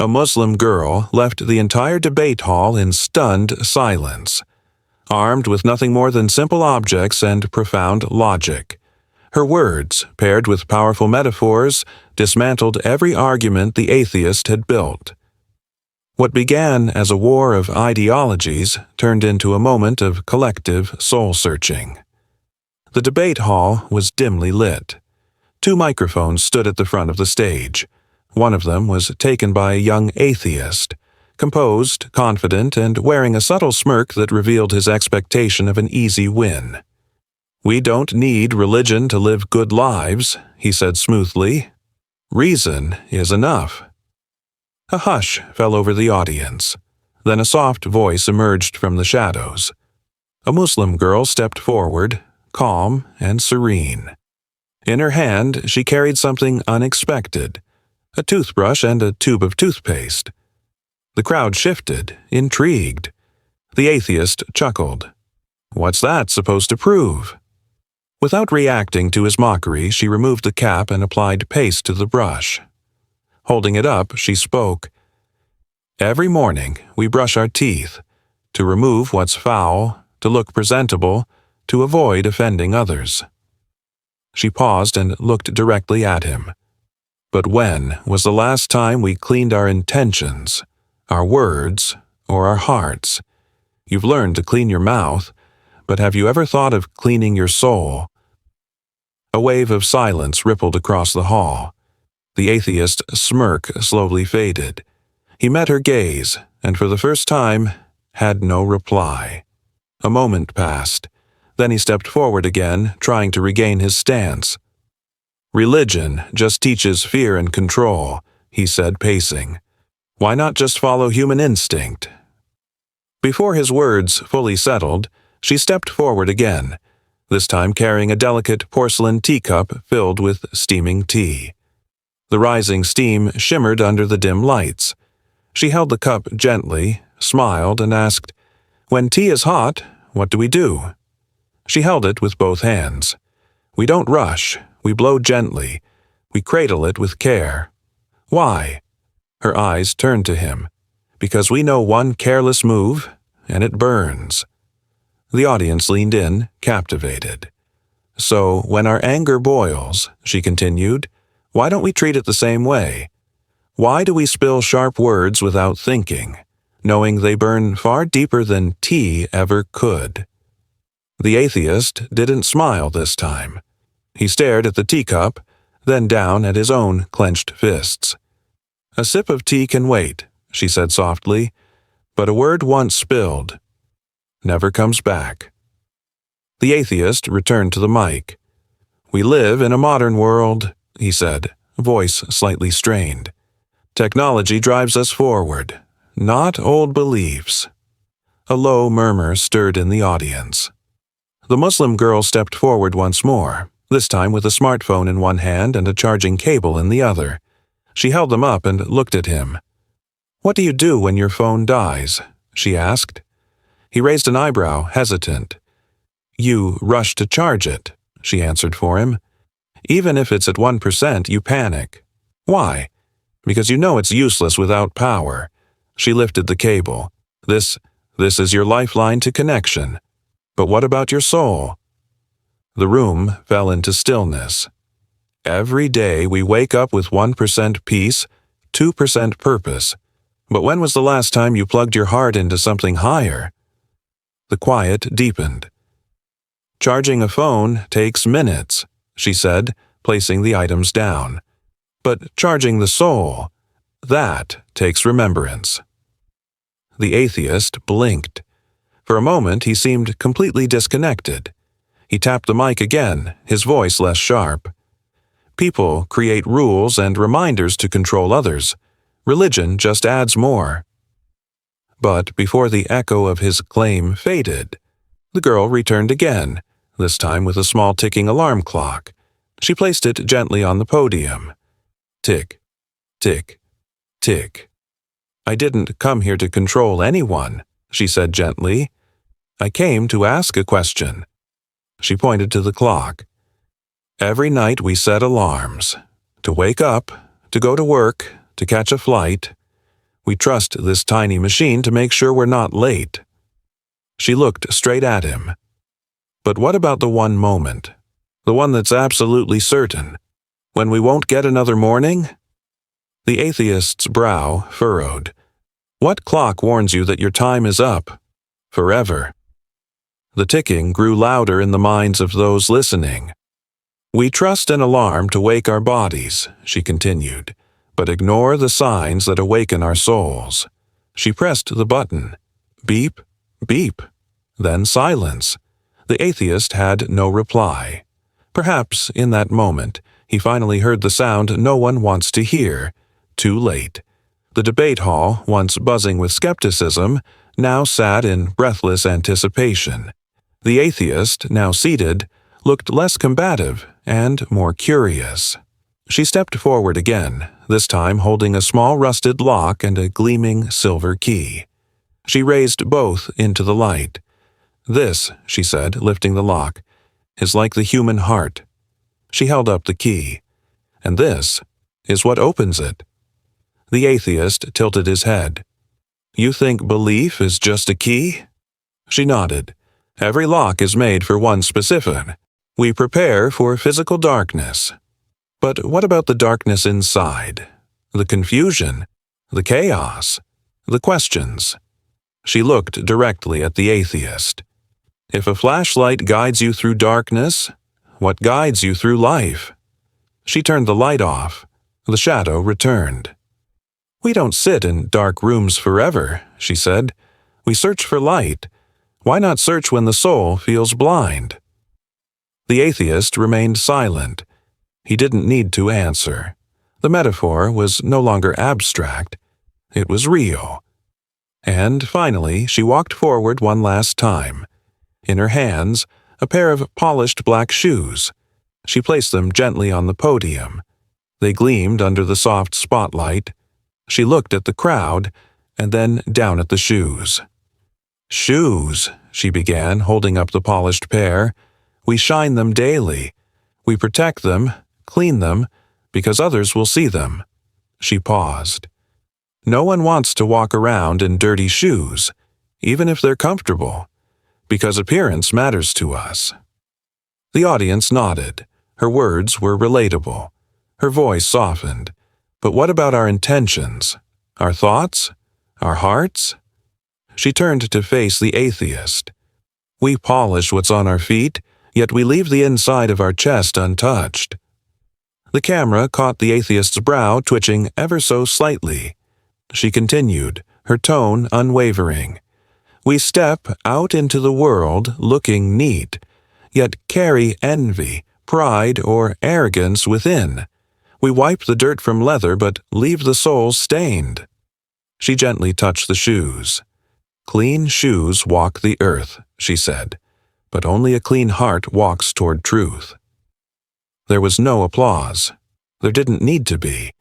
A Muslim girl left the entire debate hall in stunned silence, armed with nothing more than simple objects and profound logic. Her words, paired with powerful metaphors, dismantled every argument the atheist had built. What began as a war of ideologies turned into a moment of collective soul-searching. The debate hall was dimly lit. 2 microphones stood at the front of the stage. One of them was taken by a young atheist, composed, confident, and wearing a subtle smirk that revealed his expectation of an easy win. "We don't need religion to live good lives," he said smoothly. "Reason is enough." A hush fell over the audience. Then a soft voice emerged from the shadows. A Muslim girl stepped forward, calm and serene. In her hand, she carried something unexpected, a toothbrush and a tube of toothpaste. The crowd shifted, intrigued. The atheist chuckled. "What's that supposed to prove?" Without reacting to his mockery, she removed the cap and applied paste to the brush. Holding it up, she spoke. "Every morning, we brush our teeth, to remove what's foul, to look presentable, to avoid offending others." She paused and looked directly at him. "But when was the last time we cleaned our intentions, our words, or our hearts? You've learned to clean your mouth, but have you ever thought of cleaning your soul?" A wave of silence rippled across the hall. The atheist's smirk slowly faded. He met her gaze, and for the first time, had no reply. A moment passed. Then he stepped forward again, trying to regain his stance. "Religion just teaches fear and control," he said, pacing. "Why not just follow human instinct?" Before his words fully settled, she stepped forward again, this time carrying a delicate porcelain teacup filled with steaming tea. The rising steam shimmered under the dim lights. She held the cup gently, smiled, and asked, "When tea is hot, what do we do?" She held it with both hands. "We don't rush, we blow gently, we cradle it with care." "Why?" Her eyes turned to him. "Because we know one careless move, and it burns." The audience leaned in, captivated. "So, when our anger boils," she continued, "why don't we treat it the same way? Why do we spill sharp words without thinking, knowing they burn far deeper than tea ever could?" The atheist didn't smile this time. He stared at the teacup, then down at his own clenched fists. "A sip of tea can wait," she said softly, "but a word once spilled never comes back." The atheist returned to the mic. "We live in a modern world," he said, voice slightly strained. "Technology drives us forward, not old beliefs." A low murmur stirred in the audience. The Muslim girl stepped forward once more, this time with a smartphone in one hand and a charging cable in the other. She held them up and looked at him. "What do you do when your phone dies?" she asked. He raised an eyebrow, hesitant. "You rush to charge it," she answered for him. "Even if it's at 1%, you panic. Why? Because you know it's useless without power." She lifted the cable. This is your lifeline to connection. But what about your soul?" The room fell into stillness. "Every day we wake up with 1% peace, 2% purpose. But when was the last time you plugged your heart into something higher?" The quiet deepened. "Charging a phone takes minutes," she said, placing the items down. "But charging the soul, that takes remembrance." The atheist blinked. For a moment he seemed completely disconnected. He tapped the mic again, his voice less sharp. "People create rules and reminders to control others. Religion just adds more." But before the echo of his claim faded, the girl returned again, this time with a small ticking alarm clock. She placed it gently on the podium. Tick, tick, tick. "I didn't come here to control anyone," she said gently. "I came to ask a question." She pointed to the clock. "Every night we set alarms. To wake up, to go to work, to catch a flight. We trust this tiny machine to make sure we're not late." She looked straight at him. "But what about the one moment? The one that's absolutely certain? When we won't get another morning?" The atheist's brow furrowed. "What clock warns you that your time is up? Forever." The ticking grew louder in the minds of those listening. "We trust an alarm to wake our bodies," she continued, "but ignore the signs that awaken our souls." She pressed the button. Beep, beep, then silence. The atheist had no reply. Perhaps, in that moment, he finally heard the sound no one wants to hear. Too late. The debate hall, once buzzing with skepticism, now sat in breathless anticipation. The atheist, now seated, looked less combative and more curious. She stepped forward again, this time holding a small rusted lock and a gleaming silver key. She raised both into the light. "This," she said, lifting the lock, "is like the human heart." She held up the key. "And this is what opens it." The atheist tilted his head. "You think belief is just a key?" She nodded. "Every lock is made for one specific. We prepare for physical darkness. But what about the darkness inside? The confusion? The chaos? The questions?" She looked directly at the atheist. "If a flashlight guides you through darkness, what guides you through life?" She turned the light off. The shadow returned. "We don't sit in dark rooms forever," she said. "We search for light. Why not search when the soul feels blind?" The atheist remained silent. He didn't need to answer. The metaphor was no longer abstract. It was real. And finally, she walked forward one last time. In her hands, a pair of polished black shoes. She placed them gently on the podium. They gleamed under the soft spotlight. She looked at the crowd, and then down at the shoes. "Shoes," she began, holding up the polished pair. "We shine them daily. We protect them, clean them, because others will see them." She paused. "No one wants to walk around in dirty shoes, even if they're comfortable, because appearance matters to us." The audience nodded. Her words were relatable. Her voice softened. But what about our intentions? Our thoughts? Our hearts? She turned to face the atheist. "We polish what's on our feet, yet we leave the inside of our chest untouched." The camera caught the atheist's brow twitching ever so slightly. She continued, her tone unwavering. "We step out into the world looking neat, yet carry envy, pride, or arrogance within. We wipe the dirt from leather but leave the soul stained." She gently touched the shoes. "Clean shoes walk the earth," she said, "but only a clean heart walks toward truth." There was no applause. There didn't need to be.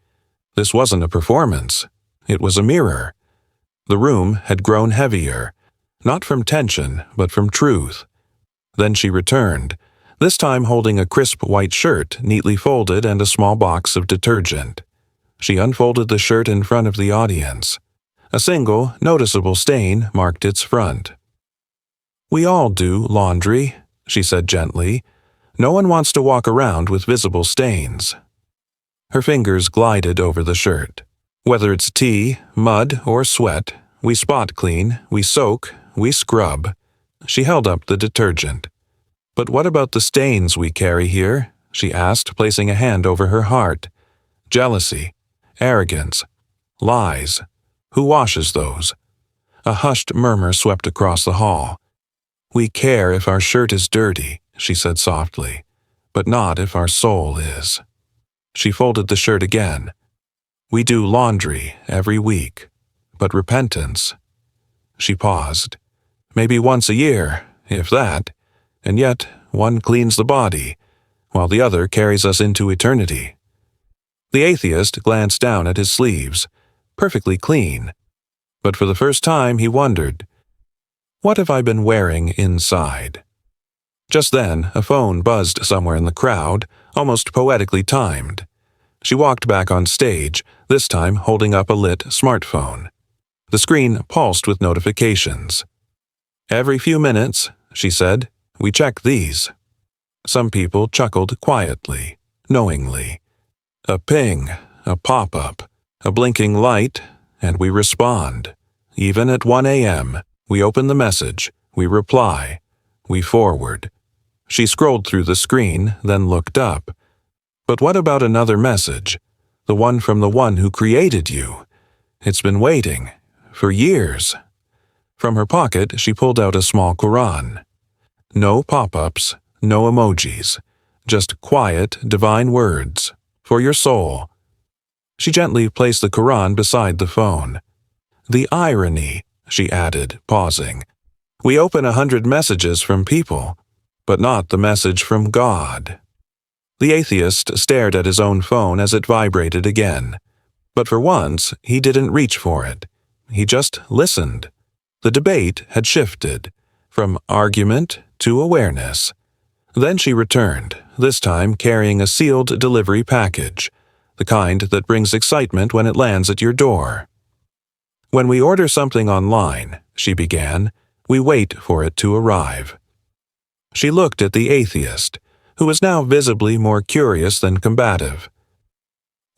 This wasn't a performance. It was a mirror. The room had grown heavier, not from tension, but from truth. Then she returned, this time holding a crisp white shirt neatly folded and a small box of detergent. She unfolded the shirt in front of the audience. A single, noticeable stain marked its front. "We all do laundry," she said gently. "No one wants to walk around with visible stains." Her fingers glided over the shirt. "Whether it's tea, mud, or sweat, we spot clean, we soak, we scrub." She held up the detergent. "But what about the stains we carry here?" she asked, placing a hand over her heart. "Jealousy, arrogance, lies. Who washes those?" A hushed murmur swept across the hall. "We care if our shirt is dirty," she said softly, "but not if our soul is." She folded the shirt again. "We do laundry every week, but repentance." She paused. "Maybe once a year, if that, and yet one cleans the body, while the other carries us into eternity." The atheist glanced down at his sleeves, perfectly clean. But for the first time he wondered, what have I been wearing inside? Just then, a phone buzzed somewhere in the crowd, almost poetically timed. She walked back on stage, this time holding up a lit smartphone. The screen pulsed with notifications. "Every few minutes," she said, "we check these." Some people chuckled quietly, knowingly. A ping, a pop-up, a blinking light, and we respond. Even at 1 a.m., we open the message, we reply, we forward. She scrolled through the screen, then looked up. "But what about another message? The one from the one who created you? It's been waiting. For years." From her pocket, she pulled out a small Quran. No pop-ups, no emojis, just quiet, divine words. For your soul. She gently placed the Quran beside the phone. "The irony," she added, pausing. "We open 100 messages from people, but not the message from God." The atheist stared at his own phone as it vibrated again. But for once, he didn't reach for it. He just listened. The debate had shifted, from argument to awareness. Then she returned, this time carrying a sealed delivery package, the kind that brings excitement when it lands at your door. "When we order something online," she began, "we wait for it to arrive." She looked at the atheist, who was now visibly more curious than combative.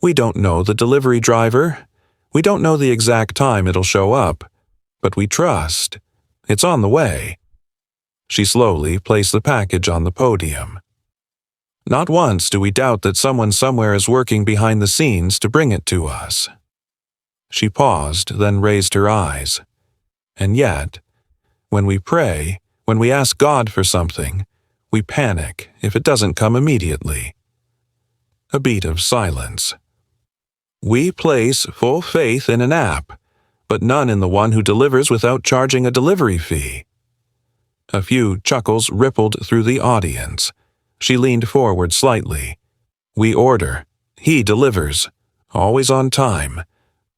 "We don't know the delivery driver. We don't know the exact time it'll show up, but we trust. It's on the way." She slowly placed the package on the podium. "Not once do we doubt that someone somewhere is working behind the scenes to bring it to us." She paused, then raised her eyes. "And yet, when we pray, when we ask God for something, we panic if it doesn't come immediately." A beat of silence. "We place full faith in an app, but none in the one who delivers without charging a delivery fee." A few chuckles rippled through the audience. She leaned forward slightly. "We order. He delivers. Always on time,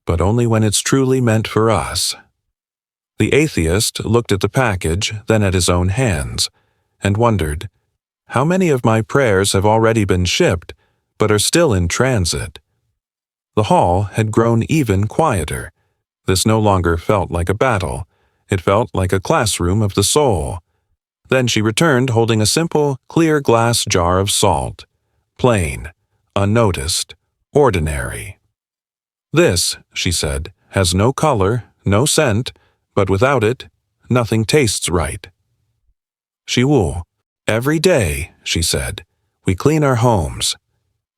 but only when it's truly meant for us." The atheist looked at the package, then at his own hands, and wondered, "How many of my prayers have already been shipped, but are still in transit?" The hall had grown even quieter. This no longer felt like a battle. It felt like a classroom of the soul. Then she returned holding a simple, clear glass jar of salt. Plain, unnoticed, ordinary. "This," she said, "has no color, no scent, but without it, nothing tastes right." "Shiwul, every day," she said, "we clean our homes.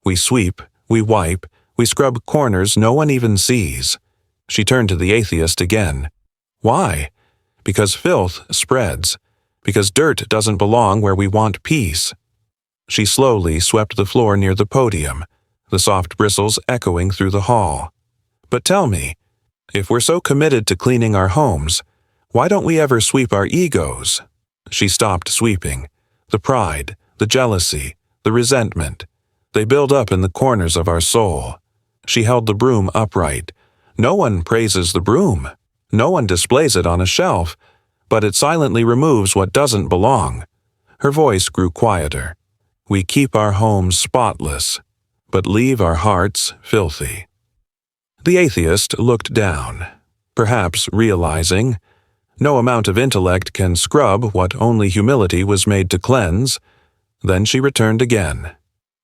We sweep, we wipe, we scrub corners no one even sees." She turned to the atheist again. "Why? Because filth spreads. Because dirt doesn't belong where we want peace." She slowly swept the floor near the podium, the soft bristles echoing through the hall. "But tell me, if we're so committed to cleaning our homes, why don't we ever sweep our egos?" She stopped sweeping. The pride, the jealousy, the resentment, they build up in the corners of our soul. She held the broom upright. No one praises the broom. No one displays it on a shelf, but it silently removes what doesn't belong. Her voice grew quieter. "We keep our homes spotless, but leave our hearts filthy." The atheist looked down, perhaps realizing, no amount of intellect can scrub what only humility was made to cleanse. Then she returned again,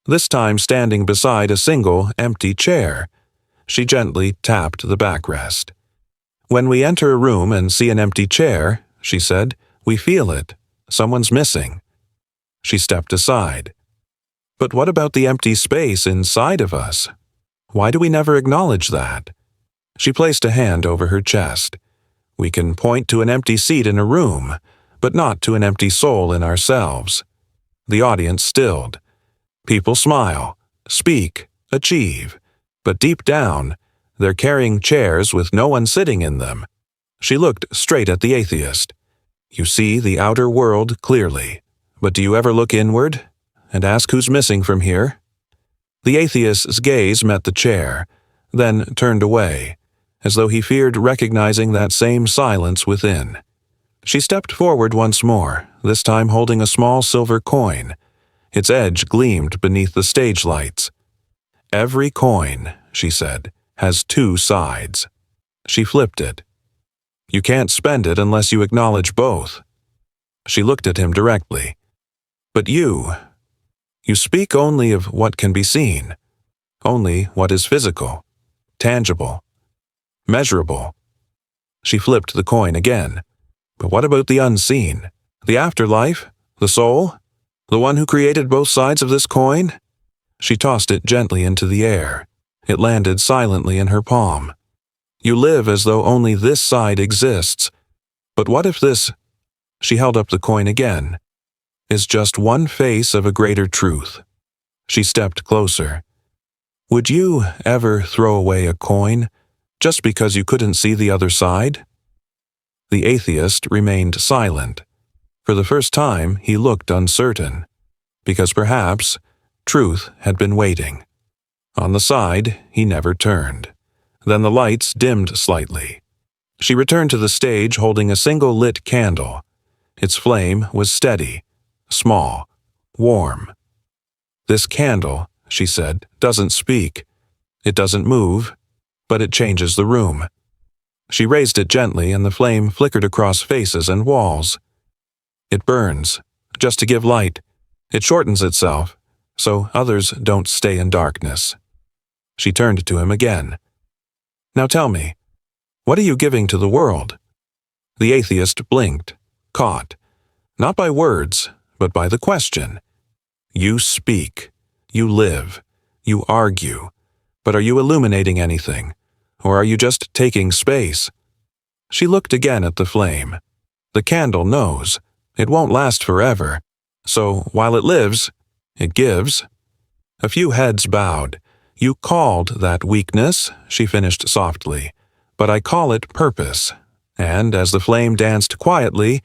this time standing beside a single, empty chair. She gently tapped the backrest. "When we enter a room and see an empty chair," she said, "we feel it. Someone's missing." She stepped aside. "But what about the empty space inside of us? Why do we never acknowledge that?" She placed a hand over her chest. "We can point to an empty seat in a room, but not to an empty soul in ourselves." The audience stilled. People smile, speak, achieve, but deep down, they're carrying chairs with no one sitting in them. She looked straight at the atheist. "You see the outer world clearly, but do you ever look inward and ask who's missing from here?" The atheist's gaze met the chair, then turned away, as though he feared recognizing that same silence within. She stepped forward once more, this time holding a small silver coin. Its edge gleamed beneath the stage lights. "Every coin," she said, "has two sides." She flipped it. You can't spend it unless you acknowledge both. She looked at him directly. But you speak only of what can be seen, only what is physical, tangible, measurable. She flipped the coin again. But what about the unseen? The afterlife? The soul? The one who created both sides of this coin? She tossed it gently into the air. It landed silently in her palm. You live as though only this side exists. But what if this, she held up the coin again, is just one face of a greater truth? She stepped closer. Would you ever throw away a coin just because you couldn't see the other side? The atheist remained silent. For the first time, he looked uncertain, because perhaps truth had been waiting. On the side, he never turned. Then the lights dimmed slightly. She returned to the stage holding a single lit candle. Its flame was steady, small, warm. This candle, she said, doesn't speak. It doesn't move, but it changes the room. She raised it gently and the flame flickered across faces and walls. It burns, just to give light. It shortens itself, so others don't stay in darkness. She turned to him again. Now tell me, what are you giving to the world? The atheist blinked, caught, not by words, but by the question. You speak, you live, you argue, but are you illuminating anything, or are you just taking space? She looked again at the flame. The candle knows. It won't last forever, so while it lives, it gives. A few heads bowed. You called that weakness, she finished softly, but I call it purpose. And as the flame danced quietly,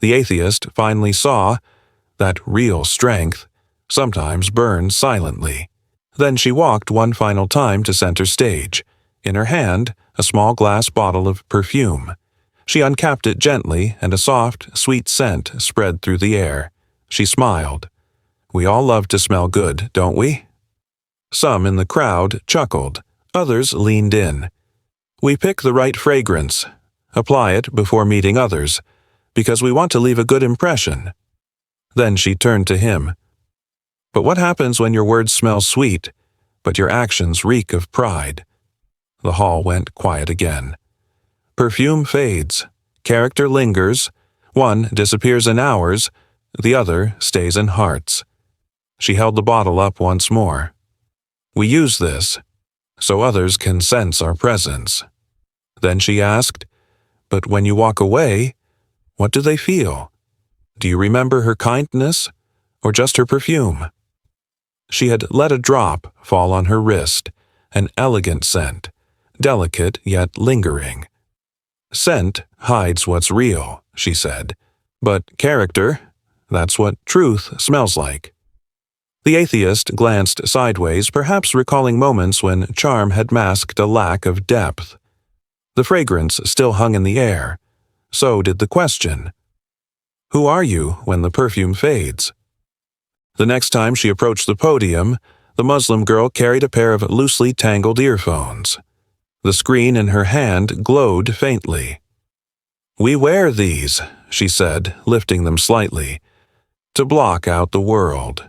the atheist finally saw that real strength sometimes burns silently. Then she walked one final time to center stage. In her hand, a small glass bottle of perfume. She uncapped it gently, and a soft, sweet scent spread through the air. She smiled. We all love to smell good, don't we? Some in the crowd chuckled. Others leaned in. We pick the right fragrance, apply it before meeting others, because we want to leave a good impression. Then she turned to him. But what happens when your words smell sweet, but your actions reek of pride? The hall went quiet again. Perfume fades, character lingers, one disappears in hours, the other stays in hearts. She held the bottle up once more. We use this, so others can sense our presence. Then she asked, but when you walk away, what do they feel? Do you remember her kindness, or just her perfume? She had let a drop fall on her wrist, an elegant scent, delicate yet lingering. Scent hides what's real, she said, but character, that's what truth smells like. The atheist glanced sideways, perhaps recalling moments when charm had masked a lack of depth. The fragrance still hung in the air. So did the question. Who are you when the perfume fades? The next time she approached the podium, the Muslim girl carried a pair of loosely tangled earphones. The screen in her hand glowed faintly. We wear these, she said, lifting them slightly, to block out the world.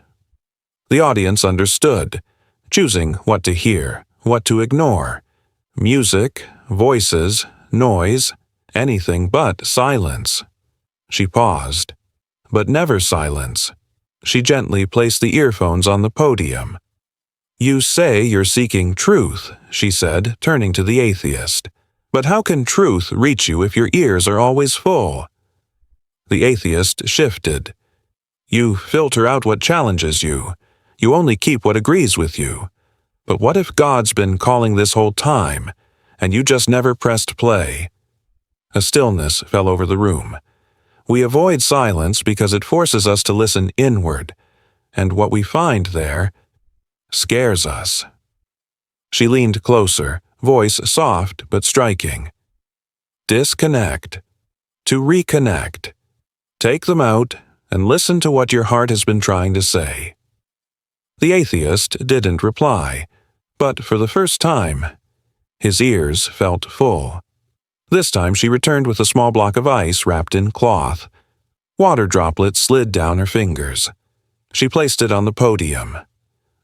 The audience understood, choosing what to hear, what to ignore. Music, voices, noise, anything but silence. She paused, but never silence. She gently placed the earphones on the podium. You say you're seeking truth, she said, turning to the atheist. But how can truth reach you if your ears are always full? The atheist shifted. You filter out what challenges you. You only keep what agrees with you. But what if God's been calling this whole time, and you just never pressed play? A stillness fell over the room. We avoid silence because it forces us to listen inward, and what we find there scares us. She leaned closer, voice soft but striking. Disconnect. To reconnect. Take them out and listen to what your heart has been trying to say. The atheist didn't reply, but for the first time, his ears felt full. This time she returned with a small block of ice wrapped in cloth. Water droplets slid down her fingers. She placed it on the podium.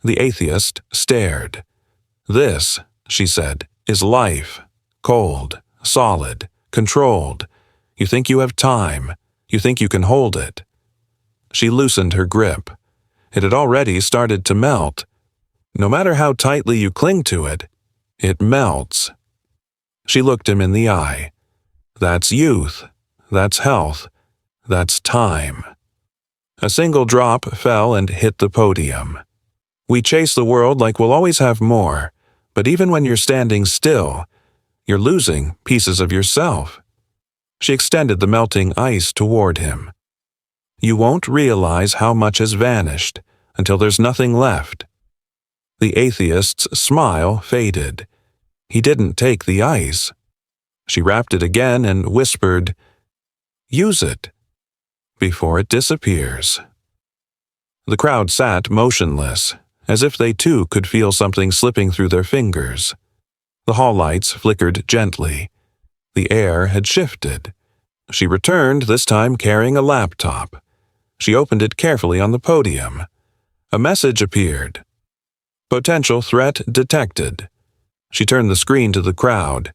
The atheist stared. "This," she said, "is life. Cold, solid, controlled. You think you have time. You think you can hold it." She loosened her grip. It had already started to melt. No matter how tightly you cling to it, it melts. She looked him in the eye. "That's youth. That's health. That's time." A single drop fell and hit the podium. We chase the world like we'll always have more, but even when you're standing still, you're losing pieces of yourself. She extended the melting ice toward him. You won't realize how much has vanished until there's nothing left. The atheist's smile faded. He didn't take the ice. She wrapped it again and whispered, "Use it," before it disappears. The crowd sat motionless, as if they too could feel something slipping through their fingers. The hall lights flickered gently. The air had shifted. She returned, this time carrying a laptop. She opened it carefully on the podium. A message appeared. "Potential threat detected." She turned the screen to the crowd.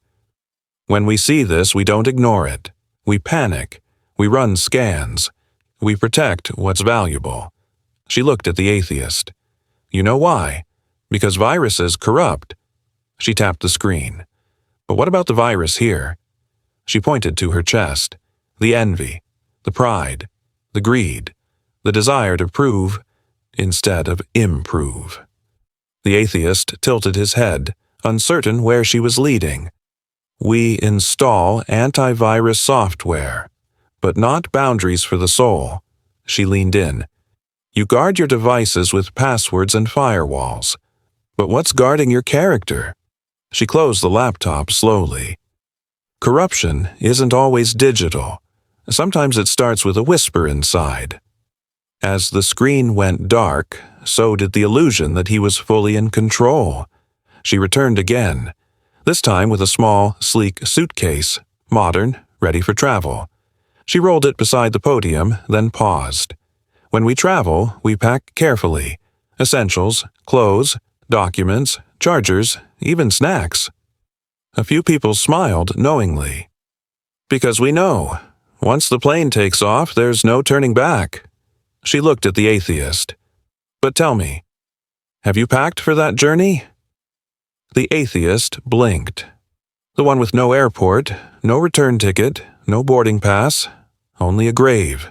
"When we see this, we don't ignore it. We panic. We run scans. We protect what's valuable." She looked at the atheist. "You know why? Because viruses corrupt." She tapped the screen. "But what about the virus here?" She pointed to her chest. "The envy, the pride, the greed, the desire to prove instead of improve." The atheist tilted his head, uncertain where she was leading. "We install antivirus software, but not boundaries for the soul." She leaned in. "You guard your devices with passwords and firewalls. But what's guarding your character?" She closed the laptop slowly. Corruption isn't always digital. Sometimes it starts with a whisper inside. As the screen went dark, so did the illusion that he was fully in control. She returned again, this time with a small, sleek suitcase, modern, ready for travel. She rolled it beside the podium, then paused. "When we travel, we pack carefully. Essentials, clothes, documents, chargers, even snacks." A few people smiled knowingly. "Because we know. Once the plane takes off, there's no turning back." She looked at the atheist. "But tell me, have you packed for that journey?" The atheist blinked. The one with no airport, no return ticket, no boarding pass, only a grave.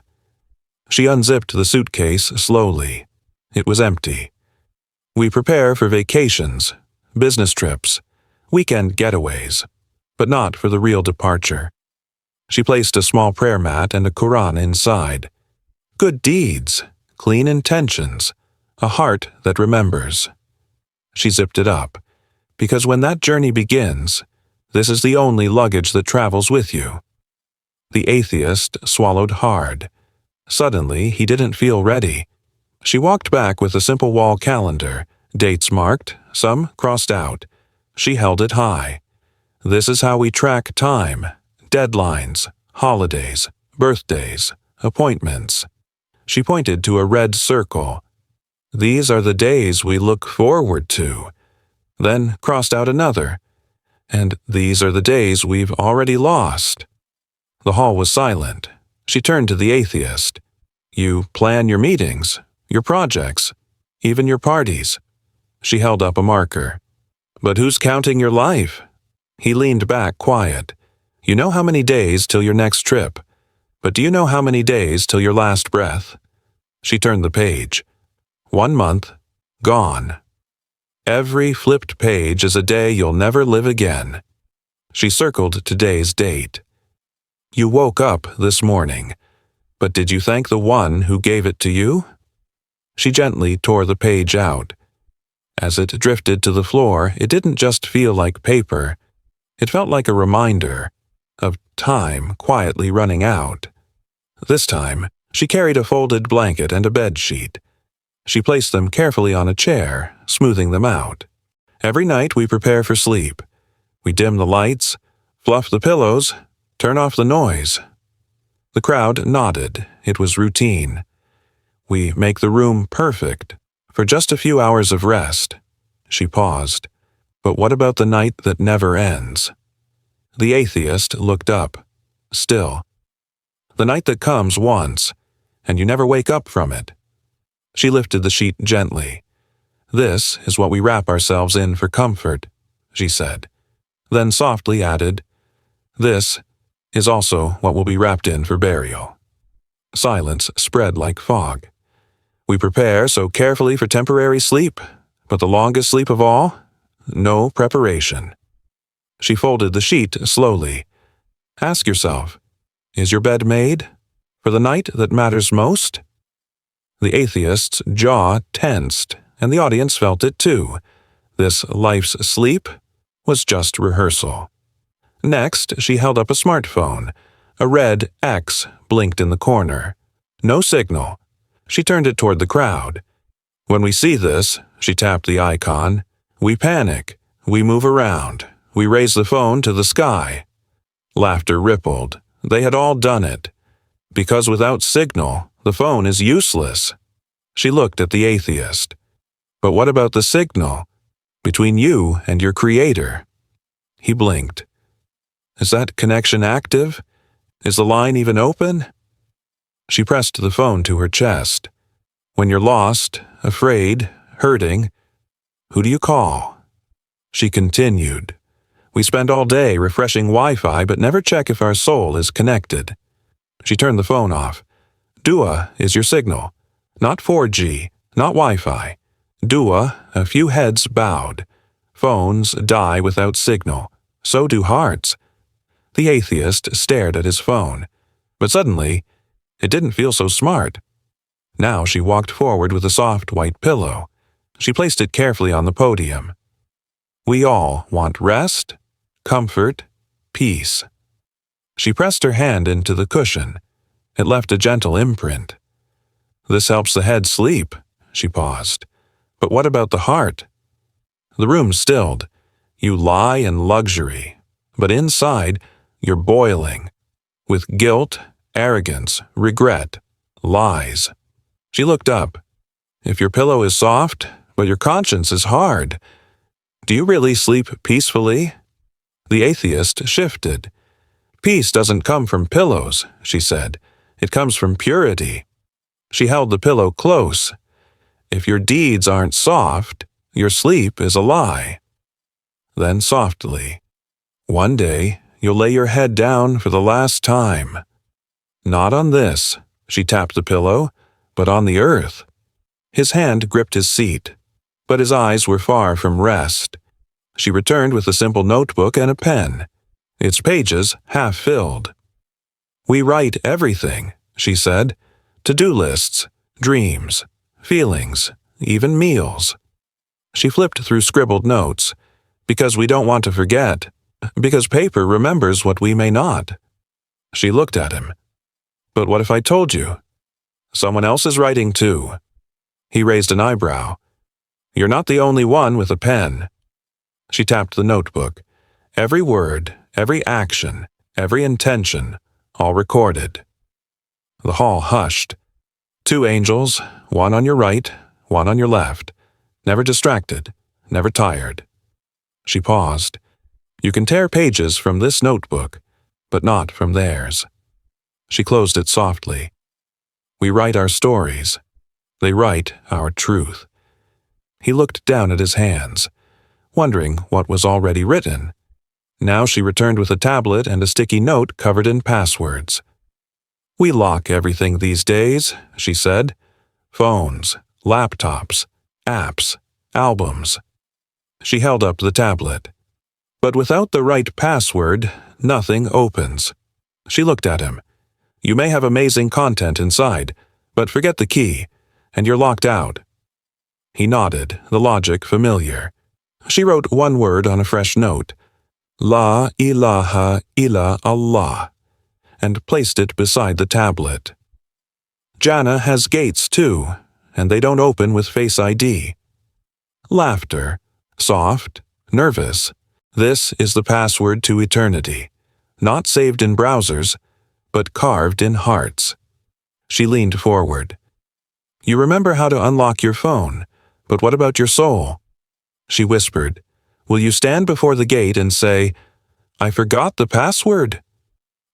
She unzipped the suitcase slowly. It was empty. "We prepare for vacations, business trips, weekend getaways, but not for the real departure." She placed a small prayer mat and a Quran inside. Good deeds, clean intentions, a heart that remembers. She zipped it up, because when that journey begins, this is the only luggage that travels with you. The atheist swallowed hard. Suddenly, he didn't feel ready. She walked back with a simple wall calendar, dates marked, some crossed out. She held it high. This is how we track time, deadlines, holidays, birthdays, appointments. She pointed to a red circle. These are the days we look forward to. Then crossed out another. And these are the days we've already lost. The hall was silent. She turned to the atheist. "You plan your meetings, your projects, even your parties." She held up a marker. "But who's counting your life?" He leaned back quiet. "You know how many days till your next trip. But do you know how many days till your last breath?" She turned the page. 1 month, gone. Every flipped page is a day you'll never live again. She circled today's date. You woke up this morning, but did you thank the one who gave it to you? She gently tore the page out. As it drifted to the floor, it didn't just feel like paper. It felt like a reminder of time quietly running out. This time, she carried a folded blanket and a bed sheet. She placed them carefully on a chair, smoothing them out. Every night we prepare for sleep. We dim the lights, Fluff the pillows. Turn off the noise. The crowd nodded. It was routine. We make the room perfect for just a few hours of rest. She paused. But what about the night that never ends? The atheist looked up. Still. The night that comes once, and you never wake up from it. She lifted the sheet gently. This is what we wrap ourselves in for comfort, she said. Then softly added, this is also what will be wrapped in for burial. Silence spread like fog. We prepare so carefully for temporary sleep, but the longest sleep of all? No preparation. She folded the sheet slowly. Ask yourself, is your bed made for the night that matters most? The atheist's jaw tensed, and the audience felt it too. This life's sleep was just rehearsal. Next, she held up a smartphone. A red X blinked in the corner. No signal. She turned it toward the crowd. When we see this, she tapped the icon, we panic. We move around. We raise the phone to the sky. Laughter rippled. They had all done it. Because without signal, the phone is useless. She looked at the atheist. But what about the signal? Between you and your creator? He blinked. Is that connection active? Is the line even open? She pressed the phone to her chest. When you're lost, afraid, hurting, who do you call? She continued. We spend all day refreshing Wi-Fi but never check if our soul is connected. She turned the phone off. Dua is your signal. Not 4G, not Wi-Fi. Dua, a few heads bowed. Phones die without signal. So do hearts. The atheist stared at his phone. But suddenly, it didn't feel so smart. Now she walked forward with a soft white pillow. She placed it carefully on the podium. We all want rest, comfort, peace. She pressed her hand into the cushion. It left a gentle imprint. This helps the head sleep, she paused. But what about the heart? The room stilled. You lie in luxury, but inside, you're boiling. With guilt, arrogance, regret, lies. She looked up. If your pillow is soft, but your conscience is hard, do you really sleep peacefully? The atheist shifted. Peace doesn't come from pillows, she said. It comes from purity. She held the pillow close. If your deeds aren't soft, your sleep is a lie. Then softly, one day you'll lay your head down for the last time. Not on this, she tapped the pillow, but on the earth. His hand gripped his seat, but his eyes were far from rest. She returned with a simple notebook and a pen, its pages half filled. We write everything, she said. To-do lists, dreams, feelings, even meals. She flipped through scribbled notes, because we don't want to forget, because paper remembers what we may not. She looked at him. But what if I told you? Someone else is writing too. He raised an eyebrow. You're not the only one with a pen. She tapped the notebook. Every word, every action, every intention, all recorded. The hall hushed. 2 angels, one on your right, one on your left. Never distracted, never tired. She paused. You can tear pages from this notebook, but not from theirs. She closed it softly. We write our stories. They write our truth. He looked down at his hands, wondering what was already written. Now she returned with a tablet and a sticky note covered in passwords. We lock everything these days, she said. Phones, laptops, apps, albums. She held up the tablet. But without the right password, nothing opens. She looked at him. You may have amazing content inside, but forget the key, and you're locked out. He nodded, the logic familiar. She wrote one word on a fresh note, La ilaha illa Allah, and placed it beside the tablet. Jannah has gates too, and they don't open with Face ID. Laughter, soft, nervous. This is the password to eternity. not saved in browsers, but carved in hearts. She leaned forward. You remember how to unlock your phone, but what about your soul? She whispered, Will you stand before the gate and say, I forgot the password?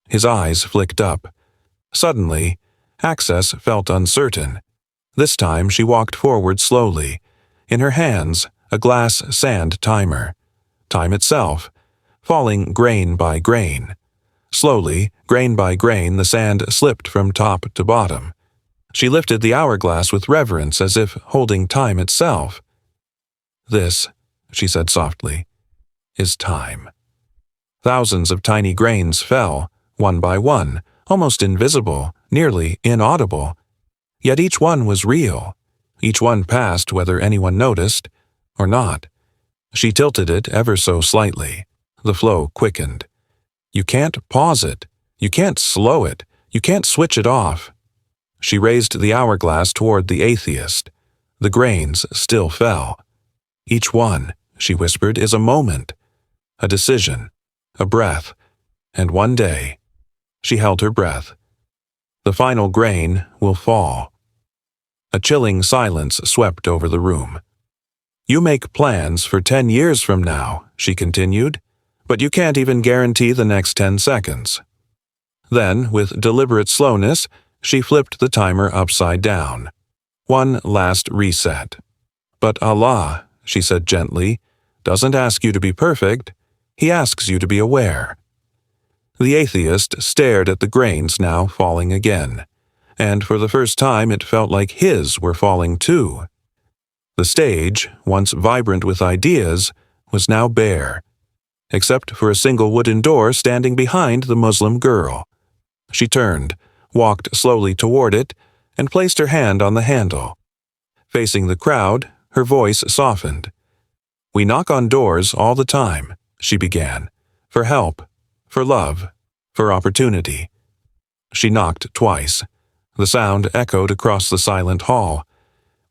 His eyes flicked up. Suddenly, access felt uncertain. This time she walked forward slowly. In her hands, a glass sand timer. Time itself, falling grain by grain. Slowly, grain by grain, the sand slipped from top to bottom. She lifted the hourglass with reverence as if holding time itself. This, she said softly, is time. Thousands of tiny grains fell, one by one, almost invisible, nearly inaudible. Yet each one was real. Each one passed whether anyone noticed or not. She tilted it ever so slightly. The flow quickened. You can't pause it. You can't slow it. You can't switch it off. She raised the hourglass toward the atheist. The grains still fell. Each one, she whispered, is a moment, a decision, a breath, and one day. She held her breath. The final grain will fall. A chilling silence swept over the room. You make plans for 10 years from now, she continued, but you can't even guarantee the next 10 seconds. Then, with deliberate slowness, she flipped the timer upside down. One last reset. But Allah, she said gently, doesn't ask you to be perfect. He asks you to be aware. The atheist stared at the grains now falling again, and for the first time it felt like his were falling too. The stage, once vibrant with ideas, was now bare, except for a single wooden door standing behind the Muslim girl. She turned, walked slowly toward it, and placed her hand on the handle. Facing the crowd, her voice softened. We knock on doors all the time, she began, for help, for love, for opportunity. She knocked twice. The sound echoed across the silent hall.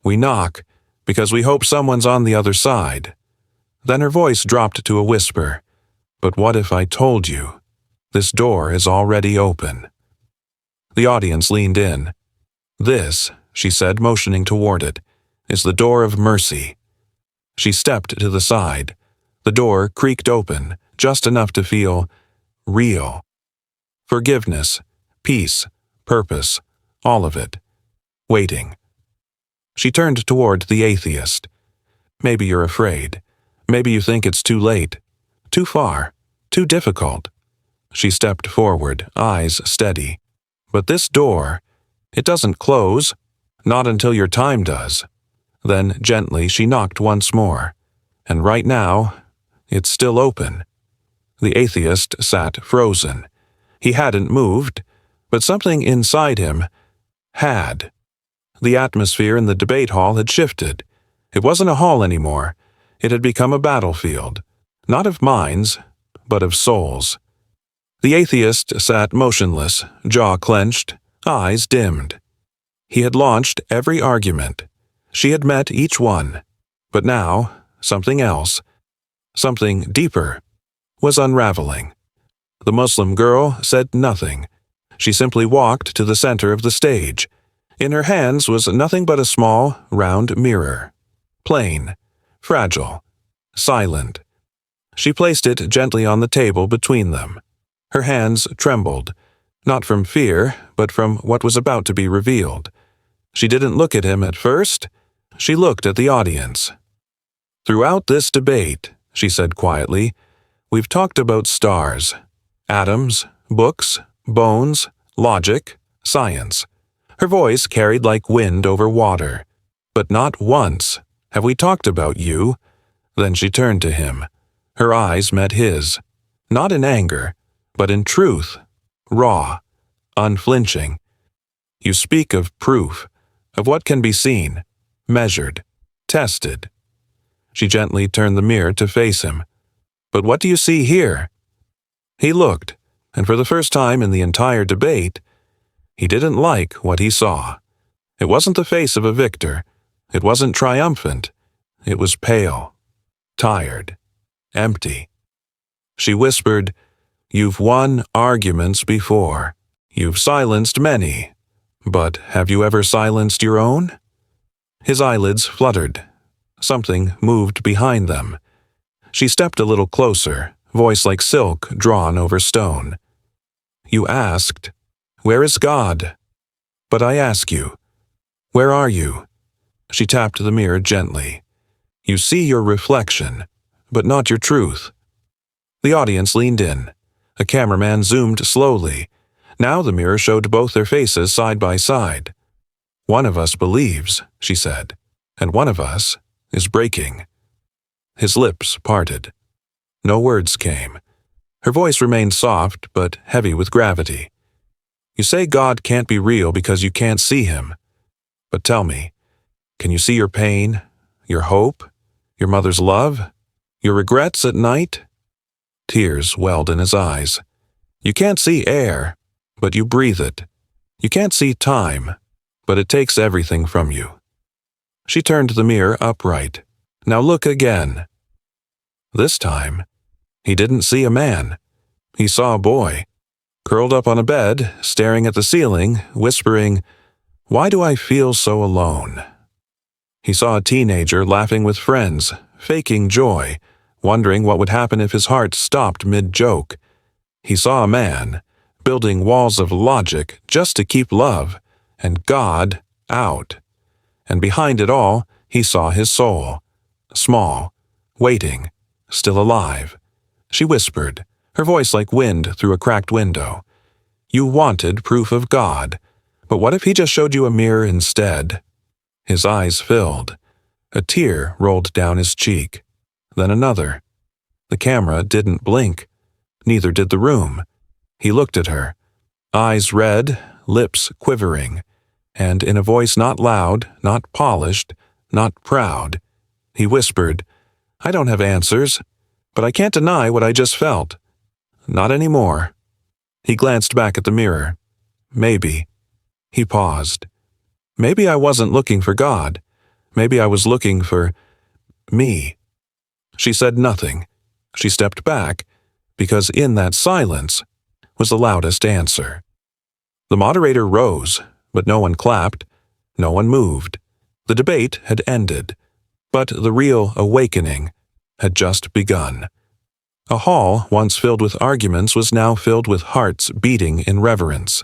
We knock because we hope someone's on the other side. Then her voice dropped to a whisper. But what if I told you? This door is already open. The audience leaned in. This, she said, motioning toward it, is the door of mercy. She stepped to the side. The door creaked open, just enough to feel real. Forgiveness, peace, purpose, all of it. Waiting. She turned toward the atheist. Maybe you're afraid. Maybe you think it's too late. Too far. Too difficult. She stepped forward, eyes steady. But this door, it doesn't close. Not until your time does. Then, gently, she knocked once more. And right now, it's still open. The atheist sat frozen. He hadn't moved, but something inside him had. The atmosphere in the debate hall had shifted. It wasn't a hall anymore. It had become a battlefield, not of minds, but of souls. The atheist sat motionless, jaw clenched, eyes dimmed. He had launched every argument. She had met each one. But now, something else, something deeper, was unraveling. The Muslim girl said nothing. She simply walked to the center of the stage. In her hands was nothing but a small, round mirror. Plain, fragile, silent. She placed it gently on the table between them. Her hands trembled, not from fear, but from what was about to be revealed. She didn't look at him at first. She looked at the audience. Throughout this debate, she said quietly, we've talked about stars, atoms, books, bones, logic, science. Her voice carried like wind over water. But not once have we talked about you. Then she turned to him. Her eyes met his, not in anger, but in truth, raw, unflinching. You speak of proof, of what can be seen, measured, tested. She gently turned the mirror to face him. But what do you see here? He looked, and for the first time in the entire debate, he didn't like what he saw. It wasn't the face of a victor. It wasn't triumphant. It was pale, tired, empty. She whispered, You've won arguments before. You've silenced many. But have you ever silenced your own? His eyelids fluttered. Something moved behind them. She stepped a little closer, voice like silk drawn over stone. You asked, "Where is God?" But I ask you, where are you? She tapped the mirror gently. You see your reflection, but not your truth. The audience leaned in. A cameraman zoomed slowly. Now the mirror showed both their faces side by side. One of us believes, she said, and one of us is breaking. His lips parted. No words came. Her voice remained soft but heavy with gravity. You say God can't be real because you can't see him. But tell me, can you see your pain, your hope, your mother's love, your regrets at night? Tears welled in his eyes. You can't see air, but you breathe it. You can't see time, but it takes everything from you. She turned the mirror upright. Now look again. This time, he didn't see a man. He saw a boy, curled up on a bed, staring at the ceiling, whispering, "Why do I feel so alone?" He saw a teenager laughing with friends, faking joy, wondering what would happen if his heart stopped mid-joke. He saw a man, building walls of logic just to keep love and God out. And behind it all, he saw his soul, small, waiting, still alive. She whispered, her voice like wind through a cracked window. You wanted proof of God, but what if he just showed you a mirror instead? His eyes filled. A tear rolled down his cheek. Then another. The camera didn't blink. Neither did the room. He looked at her, eyes red, lips quivering, and in a voice not loud, not polished, not proud, he whispered, I don't have answers, but I can't deny what I just felt. Not anymore. He glanced back at the mirror. Maybe. He paused. Maybe I wasn't looking for God. Maybe I was looking for me. She said nothing. She stepped back, because in that silence was the loudest answer. The moderator rose, but no one clapped. No one moved. The debate had ended, but the real awakening had just begun. A hall once filled with arguments was now filled with hearts beating in reverence.